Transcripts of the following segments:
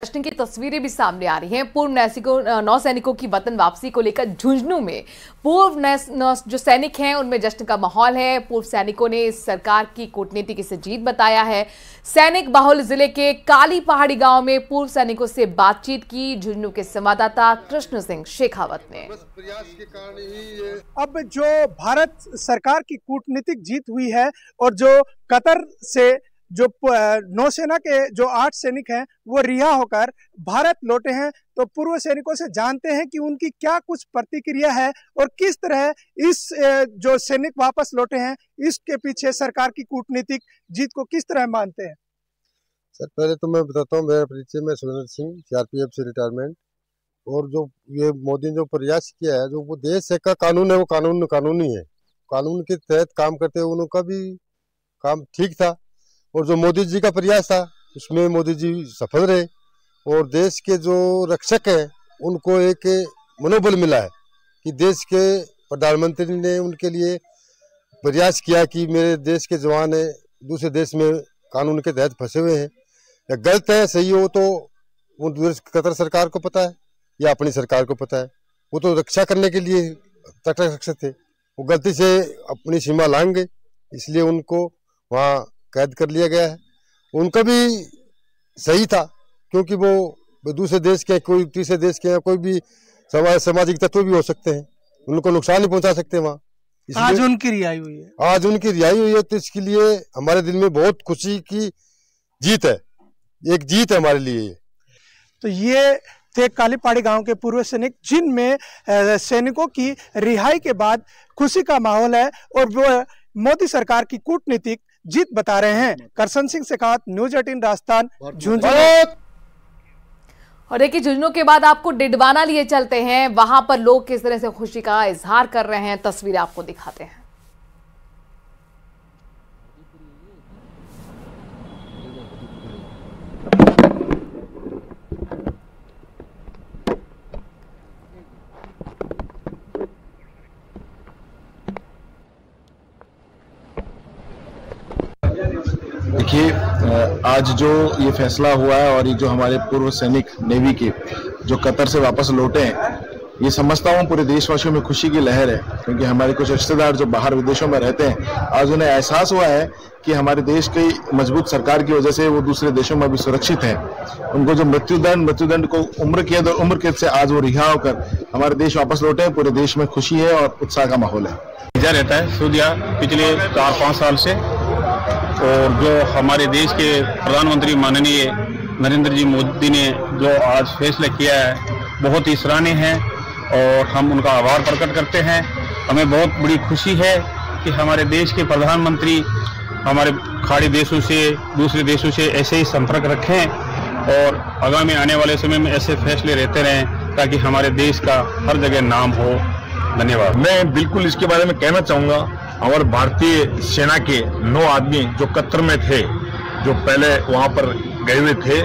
जश्न की तस्वीरें भी सामने आ रही हैं। पूर्व नौसैनिकों की वतन वापसी को लेकर झुंझुनू में पूर्व जो सैनिक हैं उनमें जश्न का माहौल है। पूर्व सैनिकों ने सरकार की कूटनीति की जीत बताया है। सैनिक बाहुल जिले के काली पहाड़ी गांव में पूर्व सैनिकों से बातचीत की झुंझुनू के संवाददाता कृष्ण सिंह शेखावत ने। अब जो भारत सरकार की कूटनीतिक जीत हुई है और जो कतर से जो नौसेना के जो 8 सैनिक हैं वो रिहा होकर भारत लौटे हैं, तो पूर्व सैनिकों से जानते हैं कि उनकी क्या कुछ प्रतिक्रिया है और किस तरह इस जो सैनिक वापस लौटे हैं इसके पीछे सरकार की कूटनीतिक जीत को किस तरह मानते हैं। सर पहले तो मैं बताता हूँ, मेरा परिचय में सुरेंद्र सिंह, सीआरपीएफ से रिटायरमेंट। और जो ये मोदी ने जो प्रयास किया है, जो वो देश का कानून है वो कानूनी है, कानून के तहत काम करते हुए उनका भी काम ठीक था। और जो मोदी जी का प्रयास था उसमें मोदी जी सफल रहे और देश के जो रक्षक हैं उनको एक मनोबल मिला है कि देश के प्रधानमंत्री ने उनके लिए प्रयास किया कि मेरे देश के जवान है दूसरे देश में कानून के तहत फंसे हुए हैं, या गलत है सही हो तो वो कतर सरकार को पता है या अपनी सरकार को पता है। वो तो रक्षा करने के लिए तट रक्षक थे, वो गलती से अपनी सीमा लांग गए, इसलिए उनको वहाँ कैद कर लिया गया है। उनका भी सही था क्योंकि वो दूसरे देश के, कोई तीसरे देश के, कोई भी सामाजिक तत्व भी हो सकते हैं, उनको नुकसान नहीं पहुंचा सकते वहाँ। आज उनकी रिहाई हुई है, आज उनकी रिहाई हुई है, तो इसके लिए हमारे दिल में बहुत खुशी की जीत है, एक जीत है हमारे लिए। तो ये थे काली पहाड़ी गांव के पूर्व सैनिक जिनमें सैनिकों की रिहाई के बाद खुशी का माहौल है और वो मोदी सरकार की कूटनीतिक जीत बता रहे हैं। करसन सिंह शेखावत, न्यूज़ 18 राजस्थान, झुंझुनू। और देखिए झुंझुनू के बाद आपको डिडवाना लिए चलते हैं, वहां पर लोग किस तरह से खुशी का इजहार कर रहे हैं, तस्वीरें आपको दिखाते हैं। देखिए, आज जो ये फैसला हुआ है और ये जो हमारे पूर्व सैनिक नेवी के जो कतर से वापस लौटे हैं, ये समझता हूँ पूरे देशवासियों में खुशी की लहर है, क्योंकि हमारे कुछ रिश्तेदार जो बाहर विदेशों में रहते हैं, आज उन्हें एहसास हुआ है कि हमारे देश की मजबूत सरकार की वजह से वो दूसरे देशों में भी सुरक्षित हैं। उनको जो मृत्युदंड को उम्र कैद से आज वो रिहा होकर हमारे देश वापस लौटे हैं। पूरे देश में खुशी है और उत्साह का माहौल है। रहता है सूदिया पिछले 4-5 साल से, और जो हमारे देश के प्रधानमंत्री माननीय नरेंद्र जी मोदी ने जो आज फैसला किया है बहुत ही सराहनीय है और हम उनका आभार प्रकट करते हैं। हमें बहुत बड़ी खुशी है कि हमारे देश के प्रधानमंत्री हमारे खाड़ी देशों से, दूसरे देशों से ऐसे ही संपर्क रखें और आगामी आने वाले समय में ऐसे फैसले रहते रहें ताकि हमारे देश का हर जगह नाम हो। धन्यवाद। मैं बिल्कुल इसके बारे में कहना चाहूँगा, और भारतीय सेना के 9 आदमी जो कतर में थे, जो पहले वहाँ पर गए हुए थे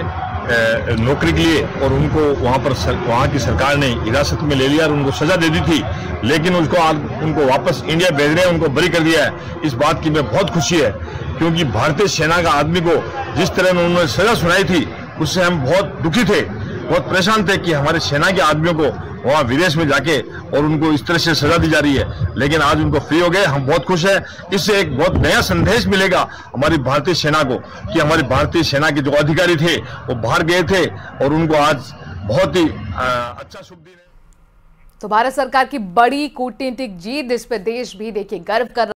नौकरी के लिए, और उनको वहाँ की सरकार ने हिरासत में ले लिया और उनको सजा दे दी थी, लेकिन उनको वापस इंडिया भेज रहे हैं, उनको बरी कर दिया है। इस बात की मैं बहुत खुशी है क्योंकि भारतीय सेना का आदमी को जिस तरह उन्होंने सजा सुनाई थी उससे हम बहुत दुखी थे, बहुत परेशान थे कि हमारे सेना के आदमियों को वहाँ विदेश में जाके और उनको इस तरह से सजा दी जा रही है, लेकिन आज उनको फ्री हो गए। हम बहुत खुश हैं। इससे एक बहुत नया संदेश मिलेगा हमारी भारतीय सेना को कि हमारी भारतीय सेना के जो अधिकारी थे वो बाहर गए थे और उनको आज बहुत ही अच्छा शुभ दिन है। तो भारत सरकार की बड़ी कूटनीतिक जीत, जिस पर देश भी देखिए गर्व कर